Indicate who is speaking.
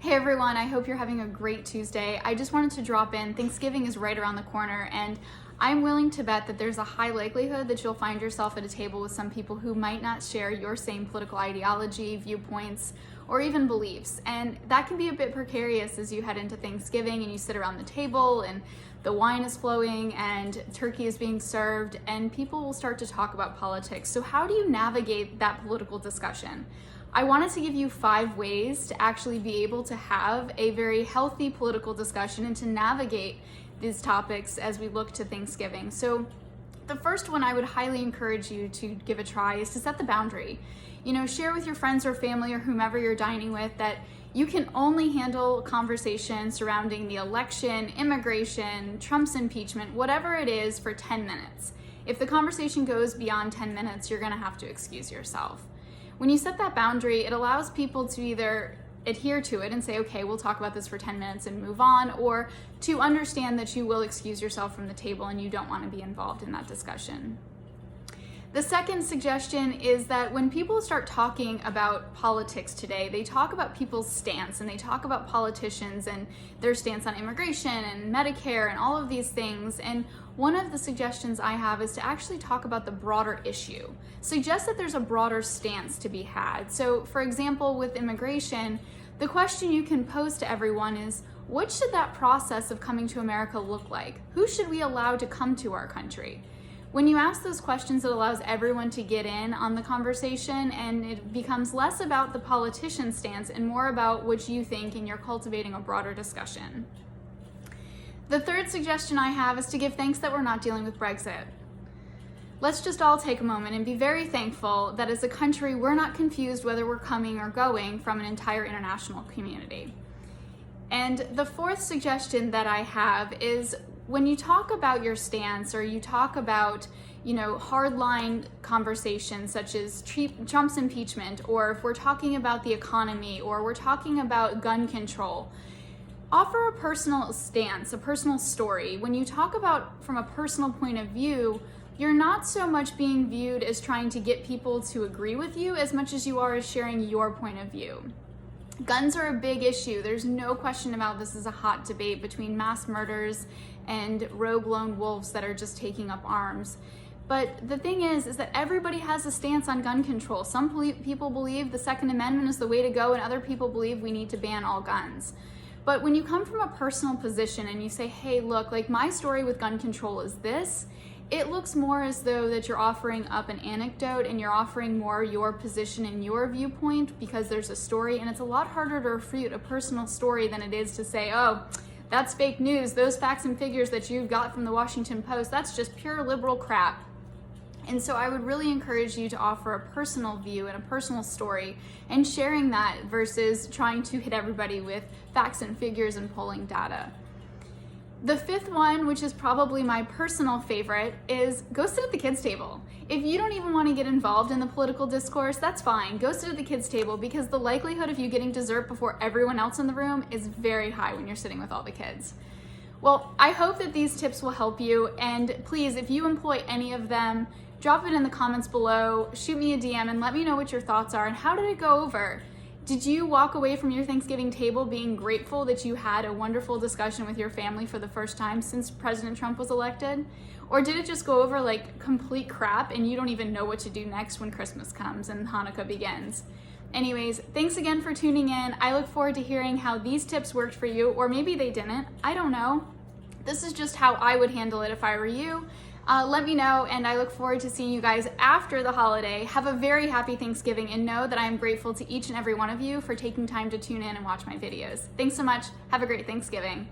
Speaker 1: Hey everyone, I hope you're having a great Tuesday. I just wanted to drop in. Thanksgiving is right around the corner, and I'm willing to bet that there's a high likelihood that you'll find yourself at a table with some people who might not share your same political ideology, viewpoints, or even beliefs. And that can be a bit precarious as you head into Thanksgiving and you sit around the table and the wine is flowing and turkey is being served and people will start to talk about politics. So how do you navigate that political discussion? I wanted to give you 5 ways to actually be able to have a very healthy political discussion and to navigate these topics as we look to Thanksgiving. So the first one I would highly encourage you to give a try is to set the boundary. Share with your friends or family or whomever you're dining with that you can only handle conversation surrounding the election, immigration, Trump's impeachment, whatever it is, for 10 minutes. If the conversation goes beyond 10 minutes, you're gonna have to excuse yourself. When you set that boundary, it allows people to either adhere to it and say, okay, we'll talk about this for 10 minutes and move on, or to understand that you will excuse yourself from the table and you don't want to be involved in that discussion. The second suggestion is that when people start talking about politics today, they talk about people's stance and they talk about politicians and their stance on immigration and Medicare and all of these things. And one of the suggestions I have is to actually talk about the broader issue. Suggest that there's a broader stance to be had. So for example, with immigration, the question you can pose to everyone is, what should that process of coming to America look like? Who should we allow to come to our country? When you ask those questions, it allows everyone to get in on the conversation and it becomes less about the politician's stance and more about what you think, and you're cultivating a broader discussion. The third suggestion I have is to give thanks that we're not dealing with Brexit. Let's just all take a moment and be very thankful that as a country, we're not confused whether we're coming or going from an entire international community. And the fourth suggestion that I have is when you talk about your stance or you talk about, hardline conversations such as Trump's impeachment, or if we're talking about the economy or we're talking about gun control, offer a personal stance, a personal story. When you talk about from a personal point of view, you're not so much being viewed as trying to get people to agree with you as much as you are as sharing your point of view. Guns are a big issue. There's no question about this is a hot debate between mass murders and rogue lone wolves that are just taking up arms. But the thing is that everybody has a stance on gun control. Some people believe the Second Amendment is the way to go, and other people believe we need to ban all guns. But when you come from a personal position and you say, hey, look, like my story with gun control is this, it looks more as though that you're offering up an anecdote and you're offering more your position and your viewpoint because there's a story, and it's a lot harder to refute a personal story than it is to say, oh, that's fake news. Those facts and figures that you got from the Washington Post, that's just pure liberal crap. And so I would really encourage you to offer a personal view and a personal story and sharing that versus trying to hit everybody with facts and figures and polling data. The fifth one, which is probably my personal favorite, is go sit at the kids' table. If you don't even want to get involved in the political discourse, that's fine. Go sit at the kids' table because the likelihood of you getting dessert before everyone else in the room is very high when you're sitting with all the kids. Well, I hope that these tips will help you, and please, if you employ any of them, drop it in the comments below, shoot me a DM, and let me know what your thoughts are and how did it go over? Did you walk away from your Thanksgiving table being grateful that you had a wonderful discussion with your family for the first time since President Trump was elected? Or did it just go over like complete crap and you don't even know what to do next when Christmas comes and Hanukkah begins? Anyways, thanks again for tuning in. I look forward to hearing how these tips worked for you, or maybe they didn't. I don't know. This is just how I would handle it if I were you. Let me know, and I look forward to seeing you guys after the holiday. Have a very happy Thanksgiving, and know that I am grateful to each and every one of you for taking time to tune in and watch my videos. Thanks so much. Have a great Thanksgiving.